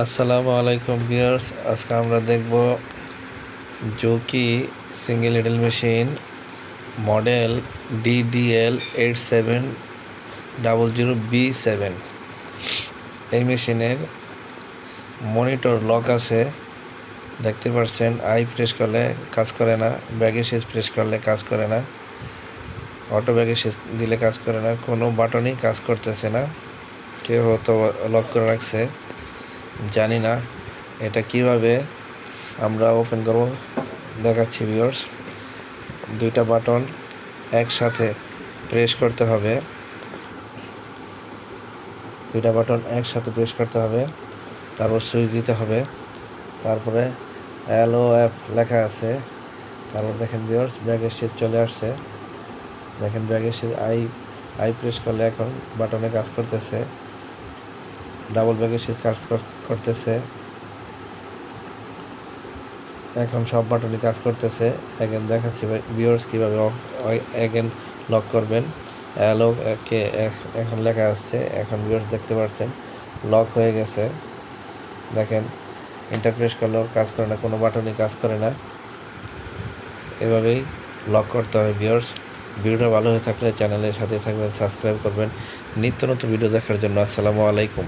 আসসালামু আলাইকুম ভিউয়ার্স, আজকে আমরা দেখব jockey single needle machine model DDL8700B7। এই মেশিনের মনিটর লক আছে, দেখতে পাচ্ছেন। আই প্রেস করলে কাজ করে না, ব্যাগে সুইচ প্রেস করলে কাজ করে না, অটো ব্যাগে সুইচ দিলে কাজ করে না, কোনো বাটনই কাজ করতেছে না। কেউ হয়তো লক করে রাখছে, জানি না এটা কিভাবে আমরা ওপেন করব, দেখাচ্ছি ভিউয়ার্স। দুইটা বাটন একসাথে প্রেস করতে হবে, তারপর সুইচ দিতে হবে, তারপরে LOF লেখা আছে। তারপর দেখেন ভিউয়ার্স, ব্যাগের সুইচ চলে আসছে। দেখেন ব্যাগের সুইচ আই প্রেস করলে এখন বাটনে কাজ করতেছে, ডাবল ব্যাগের সুইচ কাজ করতেছে। এখন সব বাটনই কাজ করতেছে। এখন দেখাচ্ছি ভিউয়ার্স কীভাবে এগেন লক করবেন। কে এখন লেখা আসছে। এখন ভিউয়ার্স দেখতে পাচ্ছেন লক হয়ে গেছে। দেখেন এন্টার প্রেস করলেও কাজ করে না, কোনো বাটনই কাজ করে না। এভাবেই লক করতে হয় ভিউয়ার্স। ভিডিওটা ভালো হয়ে থাকলে চ্যানেলের সাথে থাকবেন, সাবস্ক্রাইব করবেন নিত্য নতুন ভিডিও দেখার জন্য। আসসালামু আলাইকুম।